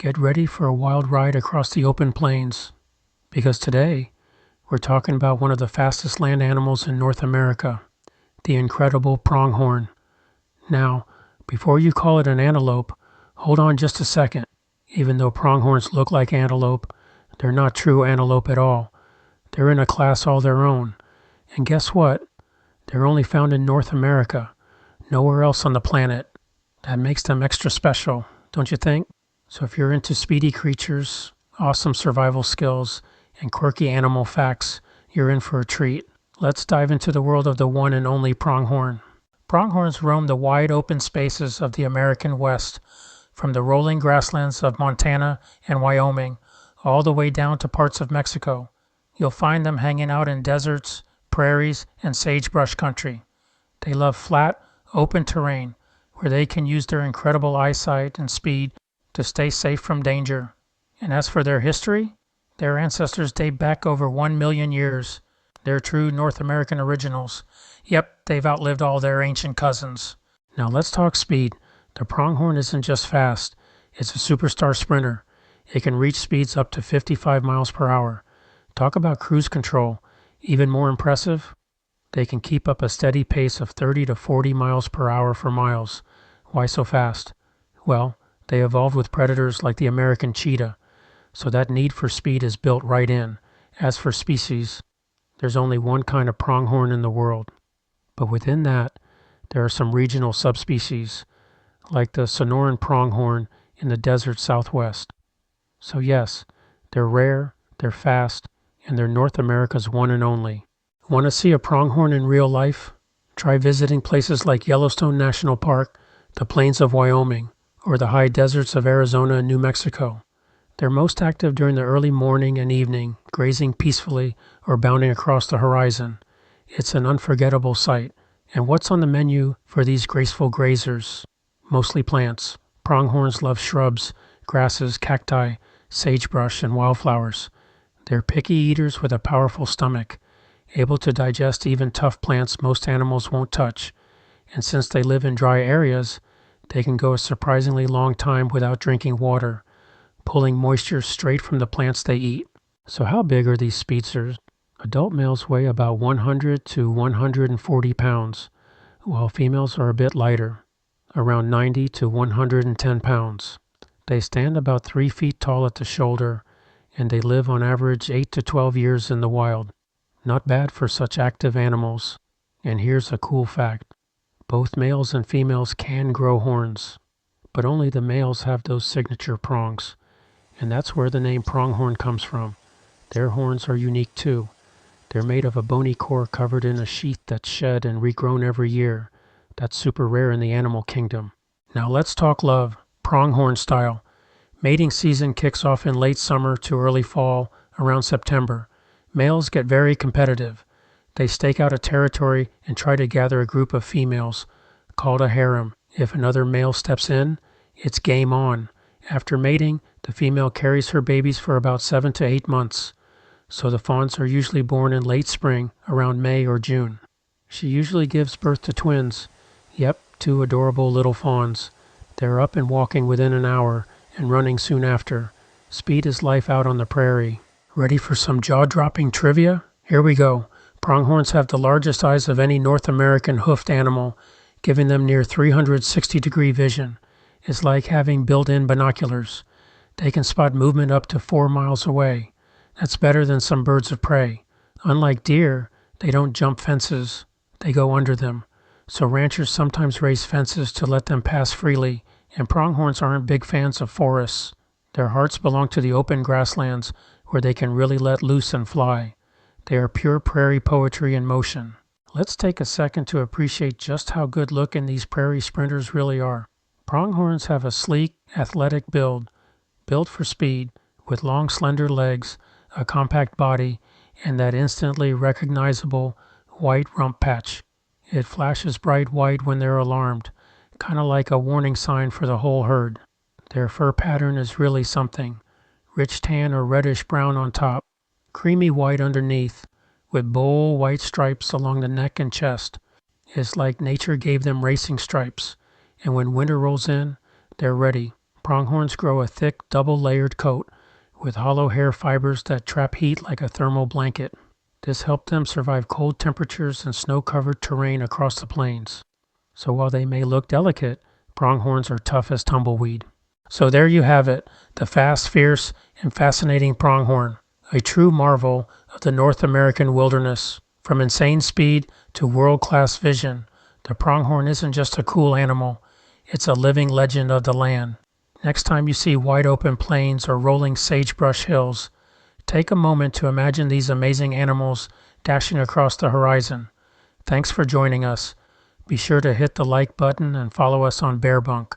Get ready for a wild ride across the open plains, because today we're talking about one of the fastest land animals in North America, the incredible pronghorn. Now, before you call it an antelope, hold on just a second. Even though pronghorns look like antelope, they're not true antelope at all. They're in a class all their own. And guess what? They're only found in North America, nowhere else on the planet. That makes them extra special, don't you think? So if you're into speedy creatures, awesome survival skills, and quirky animal facts, you're in for a treat. Let's dive into the world of the one and only pronghorn. Pronghorns roam the wide open spaces of the American West, from the rolling grasslands of Montana and Wyoming, all the way down to parts of Mexico. You'll find them hanging out in deserts, prairies, and sagebrush country. They love flat, open terrain, where they can use their incredible eyesight and speed to stay safe from danger. And as for their history, their ancestors date back over 1 million years. They're true North American originals. Yep, they've outlived all their ancient cousins. Now let's talk speed. The pronghorn isn't just fast, it's a superstar sprinter. It can reach speeds up to 55 miles per hour. Talk about cruise control. Even more impressive, they can keep up a steady pace of 30 to 40 miles per hour for miles. Why so fast? Well, they evolved with predators like the American cheetah, so that need for speed is built right in. As for species, there's only one kind of pronghorn in the world. But within that, there are some regional subspecies, like the Sonoran pronghorn in the desert southwest. So yes, they're rare, they're fast, and they're North America's one and only. Want to see a pronghorn in real life? Try visiting places like Yellowstone National Park, the plains of Wyoming, or the high deserts of Arizona and New Mexico. They're most active during the early morning and evening, grazing peacefully or bounding across the horizon. It's an unforgettable sight. And what's on the menu for these graceful grazers? Mostly plants. Pronghorns love shrubs, grasses, cacti, sagebrush, and wildflowers. They're picky eaters with a powerful stomach, able to digest even tough plants most animals won't touch. And since they live in dry areas, they can go a surprisingly long time without drinking water, pulling moisture straight from the plants they eat. So how big are these speedsters? Adult males weigh about 100 to 140 pounds, while females are a bit lighter, around 90 to 110 pounds. They stand about 3 feet tall at the shoulder, and they live on average 8 to 12 years in the wild. Not bad for such active animals. And here's a cool fact. Both males and females can grow horns, but only the males have those signature prongs, and that's where the name pronghorn comes from. Their horns are unique too. They're made of a bony core covered in a sheath that's shed and regrown every year. That's super rare in the animal kingdom. Now let's talk love, pronghorn style. Mating season kicks off in late summer to early fall, around September. Males get very competitive. They stake out a territory and try to gather a group of females, called a harem. If another male steps in, it's game on. After mating, the female carries her babies for about 7 to 8 months. So the fawns are usually born in late spring, around May or June. She usually gives birth to twins. Yep, 2 adorable little fawns. They're up and walking within an hour and running soon after. Speed is life out on the prairie. Ready for some jaw-dropping trivia? Here we go. Pronghorns have the largest eyes of any North American hoofed animal, giving them near 360-degree vision. It's like having built-in binoculars. They can spot movement up to 4 miles away. That's better than some birds of prey. Unlike deer, they don't jump fences. They go under them. So ranchers sometimes raise fences to let them pass freely, and pronghorns aren't big fans of forests. Their hearts belong to the open grasslands, where they can really let loose and fly. They are pure prairie poetry in motion. Let's take a second to appreciate just how good looking these prairie sprinters really are. Pronghorns have a sleek, athletic build, built for speed, with long slender legs, a compact body, and that instantly recognizable white rump patch. It flashes bright white when they're alarmed, kind of like a warning sign for the whole herd. Their fur pattern is really something. Rich tan or reddish brown on top, creamy white underneath, with bold white stripes along the neck and chest. It's like nature gave them racing stripes, and when winter rolls in, they're ready, Pronghorns grow a thick, double-layered coat with hollow hair fibers that trap heat like a thermal blanket. This helped them survive cold temperatures and snow-covered terrain across the plains. So while they may look delicate, pronghorns are tough as tumbleweed. So there you have it, the fast, fierce, and fascinating pronghorn, a true marvel of the North American wilderness. From insane speed to world-class vision, the pronghorn isn't just a cool animal, it's a living legend of the land. Next time you see wide-open plains or rolling sagebrush hills, take a moment to imagine these amazing animals dashing across the horizon. Thanks for joining us. Be sure to hit the like button and follow us on BearBunk.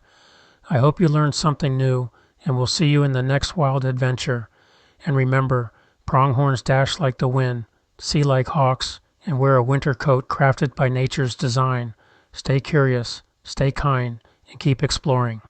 I hope you learned something new, and we'll see you in the next wild adventure. And remember, pronghorns dash like the wind, see like hawks, and wear a winter coat crafted by nature's design. Stay curious, stay kind, and keep exploring.